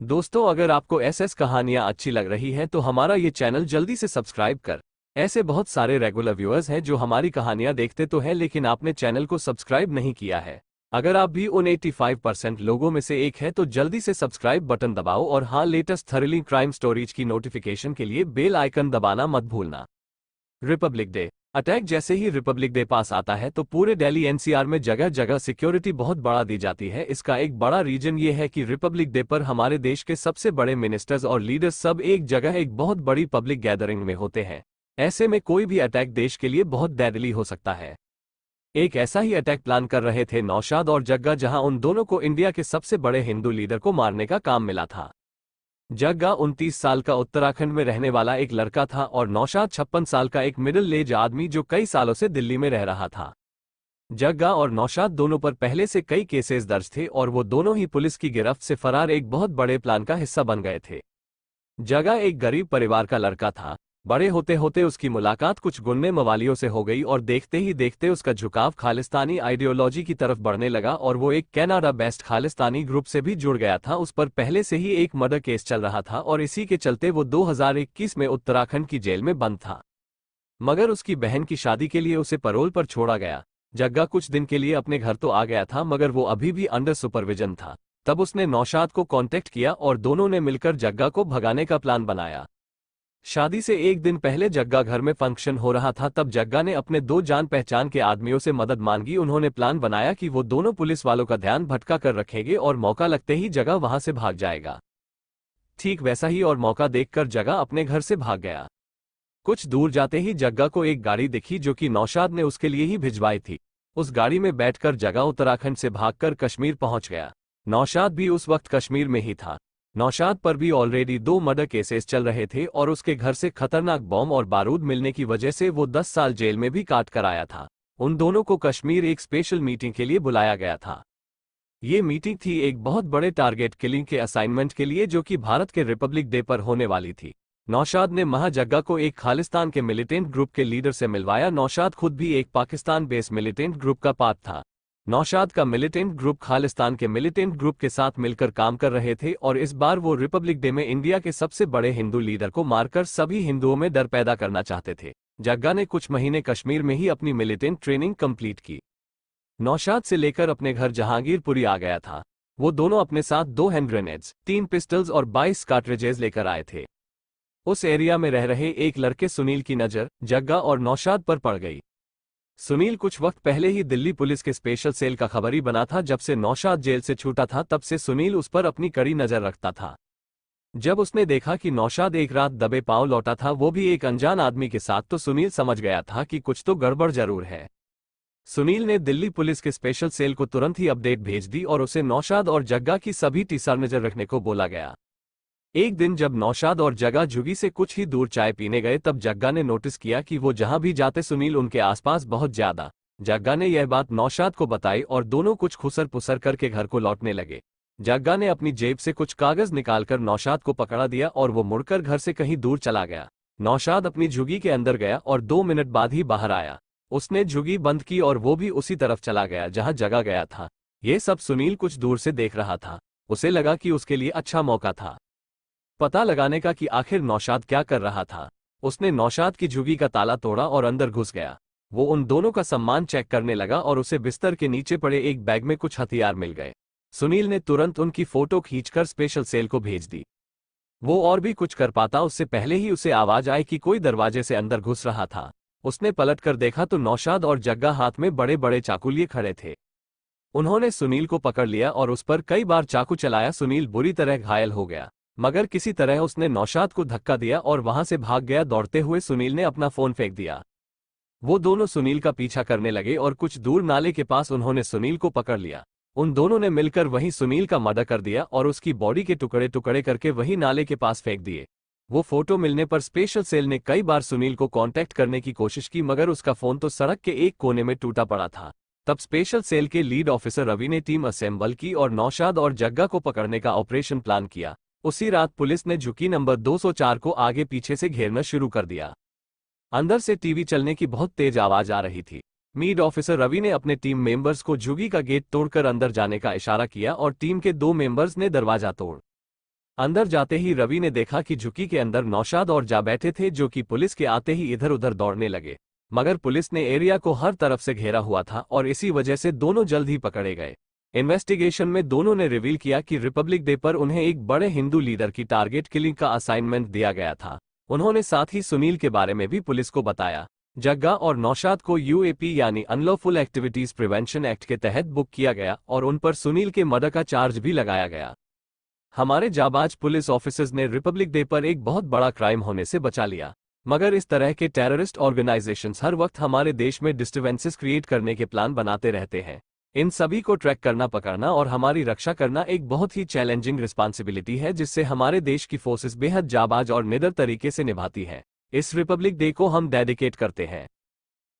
दोस्तों, अगर आपको एसएस कहानियां अच्छी लग रही हैं तो हमारा ये चैनल जल्दी से सब्सक्राइब कर। ऐसे बहुत सारे रेगुलर व्यूअर्स हैं जो हमारी कहानियां देखते तो हैं लेकिन आपने चैनल को सब्सक्राइब नहीं किया है। अगर आप भी उन 85% लोगों में से एक हैं तो जल्दी से सब्सक्राइब बटन दबाओ और हाँ, लेटेस्ट थ्रिलिंग क्राइम स्टोरीज की नोटिफिकेशन के लिए बेल आइकन दबाना मत भूलना। रिपब्लिक डे अटैक जैसे ही रिपब्लिक डे पास आता है तो पूरे दिल्ली एनसीआर में जगह जगह सिक्योरिटी बहुत बढ़ा दी जाती है। इसका एक बड़ा रीजन ये है कि रिपब्लिक डे पर हमारे देश के सबसे बड़े मिनिस्टर्स और लीडर्स सब एक जगह एक बहुत बड़ी पब्लिक गैदरिंग में होते हैं। ऐसे में कोई भी अटैक देश के लिए बहुत डेडली हो सकता है। एक ऐसा ही अटैक प्लान कर रहे थे नौशाद और जग्गा, जहां उन दोनों को इंडिया के सबसे बड़े हिंदू लीडर को मारने का काम मिला था। जग्गा 29 साल का उत्तराखंड में रहने वाला एक लड़का था और नौशाद 56 साल का एक मिडिल एज आदमी जो कई सालों से दिल्ली में रह रहा था। जग्गा और नौशाद दोनों पर पहले से कई केसेस दर्ज थे और वो दोनों ही पुलिस की गिरफ्त से फरार एक बहुत बड़े प्लान का हिस्सा बन गए थे। जग्गा एक गरीब परिवार का लड़का था। बड़े होते होते उसकी मुलाकात कुछ गुंडे मवालियों से हो गई और देखते ही देखते उसका झुकाव खालिस्तानी आइडियोलॉजी की तरफ बढ़ने लगा और वो एक कनाडा बेस्ड खालिस्तानी ग्रुप से भी जुड़ गया था। उस पर पहले से ही एक मर्डर केस चल रहा था और इसी के चलते वो 2021 में उत्तराखंड की जेल में बंद था। मगर उसकी बहन की शादी के लिए उसे पैरोल पर छोड़ा गया। जग्गा कुछ दिन के लिए अपने घर तो आ गया था मगर वो अभी भी अंडर सुपरविजन था। तब उसने नौशाद को कांटेक्ट किया और दोनों ने मिलकर जग्गा को भगाने का प्लान बनाया। शादी से एक दिन पहले जग्गा घर में फंक्शन हो रहा था, तब जग्गा ने अपने दो जान पहचान के आदमियों से मदद मांगी। उन्होंने प्लान बनाया कि वो दोनों पुलिस वालों का ध्यान भटका कर रखेंगे और मौका लगते ही जग्गा वहां से भाग जाएगा। ठीक वैसा ही और मौका देखकर जग्गा अपने घर से भाग गया। कुछ दूर जाते ही जग्गा को एक गाड़ी दिखी जो कि नौशाद ने उसके लिए ही भिजवाई थी। उस गाड़ी में बैठकर जग्गा उत्तराखंड से भागकर कश्मीर पहुंच गया। नौशाद भी उस वक्त कश्मीर में ही था। नौशाद पर भी ऑलरेडी 2 मर्डर केसेस चल रहे थे और उसके घर से खतरनाक बॉम्ब और बारूद मिलने की वजह से वो 10 साल जेल में भी काट कर आया था। उन दोनों को कश्मीर एक स्पेशल मीटिंग के लिए बुलाया गया था। ये मीटिंग थी एक बहुत बड़े टारगेट किलिंग के असाइनमेंट के लिए जो कि भारत के रिपब्लिक डे पर होने वाली थी। नौशाद ने महाजग्गा को एक खालिस्तान के मिलिटेंट ग्रुप के लीडर से मिलवाया। नौशाद खुद भी एक पाकिस्तान बेस्ड मिलिटेंट ग्रुप का पार्ट था। नौशाद का मिलिटेंट ग्रुप खालिस्तान के मिलिटेंट ग्रुप के साथ मिलकर काम कर रहे थे और इस बार वो रिपब्लिक डे में इंडिया के सबसे बड़े हिंदू लीडर को मारकर सभी हिंदुओं में डर पैदा करना चाहते थे। जग्गा ने कुछ महीने कश्मीर में ही अपनी मिलिटेंट ट्रेनिंग कंप्लीट की। नौशाद से लेकर अपने घर जहांगीरपुरी आ गया था। वो दोनों अपने साथ 2 हैंड ग्रेनेड्स, 3 पिस्टल्स और 22 कार्ट्रिजेज लेकर आए थे। उस एरिया में रह रहे एक लड़के सुनील की नज़र जग्गा और नौशाद पर पड़ गई। सुनील कुछ वक्त पहले ही दिल्ली पुलिस के स्पेशल सेल का खबरी बना था। जब से नौशाद जेल से छूटा था तब से सुनील उस पर अपनी कड़ी नजर रखता था। जब उसने देखा कि नौशाद एक रात दबे पांव लौटा था, वो भी एक अनजान आदमी के साथ, तो सुनील समझ गया था कि कुछ तो गड़बड़ जरूर है। सुनील ने दिल्ली पुलिस के स्पेशल सेल को तुरंत ही अपडेट भेज दी और उसे नौशाद और जग्गा की सभी टीसर नजर रखने को बोला गया। एक दिन जब नौशाद और जग्गा झुगी से कुछ ही दूर चाय पीने गए तब जग्गा ने नोटिस किया कि वो जहां भी जाते सुनील उनके आसपास बहुत ज्यादा। जग्गा ने यह बात नौशाद को बताई और दोनों कुछ खुसर पुसर करके घर को लौटने लगे। जग्गा ने अपनी जेब से कुछ कागज निकालकर नौशाद को पकड़ा दिया और वो मुड़कर घर से कहीं दूर चला गया। नौशाद अपनी झुगी के अंदर गया और 2 मिनट बाद ही बाहर आया। उसने झुगी बंद की और वो भी उसी तरफ चला गया जहां जग्गा गया था। ये सब सुनील कुछ दूर से देख रहा था। उसे लगा कि उसके लिए अच्छा मौका था पता लगाने का कि आखिर नौशाद क्या कर रहा था। उसने नौशाद की झुगी का ताला तोड़ा और अंदर घुस गया। वो उन दोनों का सामान चेक करने लगा और उसे बिस्तर के नीचे पड़े एक बैग में कुछ हथियार मिल गए। सुनील ने तुरंत उनकी फोटो खींचकर स्पेशल सेल को भेज दी। वो और भी कुछ कर पाता उससे पहले ही उसे आवाज आई कि कोई दरवाजे से अंदर घुस रहा था। उसने पलट कर देखा तो नौशाद और जग्गा हाथ में बड़े बड़े चाकू लिए खड़े थे। उन्होंने सुनील को पकड़ लिया और उस पर कई बार चाकू चलाया। सुनील बुरी तरह घायल हो गया मगर किसी तरह उसने नौशाद को धक्का दिया और वहां से भाग गया। दौड़ते हुए सुनील ने अपना फोन फेंक दिया। वो दोनों सुनील का पीछा करने लगे और कुछ दूर नाले के पास उन्होंने सुनील को पकड़ लिया। उन दोनों ने मिलकर वहीं सुनील का मर्डर कर दिया और उसकी बॉडी के टुकड़े टुकड़े करके वहीं नाले के पास फेंक दिए। वो फोटो मिलने पर स्पेशल सेल ने कई बार सुनील को कांटेक्ट करने की कोशिश की मगर उसका फोन तो सड़क के एक कोने में टूटा पड़ा था। तब स्पेशल सेल के लीड ऑफिसर रवि ने टीम असेंबल की और नौशाद और जग्गा को पकड़ने का ऑपरेशन प्लान किया। उसी रात पुलिस ने झुकी नंबर 204 को आगे पीछे से घेरना शुरू कर दिया। अंदर से टीवी चलने की बहुत तेज आवाज आ रही थी। लीड ऑफिसर रवि ने अपने टीम मेंबर्स को झुगी का गेट तोड़कर अंदर जाने का इशारा किया और टीम के 2 मेंबर्स ने दरवाजा तोड़ अंदर जाते ही रवि ने देखा कि झुकी के अंदर नौशाद और जा बैठे थे, जो कि पुलिस के आते ही इधर उधर दौड़ने लगे। मगर पुलिस ने एरिया को हर तरफ से घेरा हुआ था और इसी वजह से दोनों जल्द ही पकड़े गए। इन्वेस्टिगेशन में दोनों ने रिवील किया कि रिपब्लिक डे पर उन्हें एक बड़े हिंदू लीडर की टारगेट किलिंग का असाइनमेंट दिया गया था। उन्होंने साथ ही सुनील के बारे में भी पुलिस को बताया। जग्गा और नौशाद को यूएपी यानी अनलॉफुल एक्टिविटीज प्रिवेंशन एक्ट के तहत बुक किया गया और उन पर सुनील के मर्डर का चार्ज भी लगाया गया। हमारे जाबाज पुलिस ऑफिसर्स ने रिपब्लिक डे पर एक बहुत बड़ा क्राइम होने से बचा लिया। मगर इस तरह के टेररिस्ट ऑर्गेनाइजेशंस हर वक्त हमारे देश में डिस्टर्बेंसेस क्रिएट करने के प्लान बनाते रहते हैं। इन सभी को ट्रैक करना, पकड़ना और हमारी रक्षा करना एक बहुत ही चैलेंजिंग रिस्पॉन्सिबिलिटी है, जिससे हमारे देश की फोर्सेस बेहद जाबाज और निडर तरीके से निभाती हैं। इस रिपब्लिक डे को हम डेडिकेट करते हैं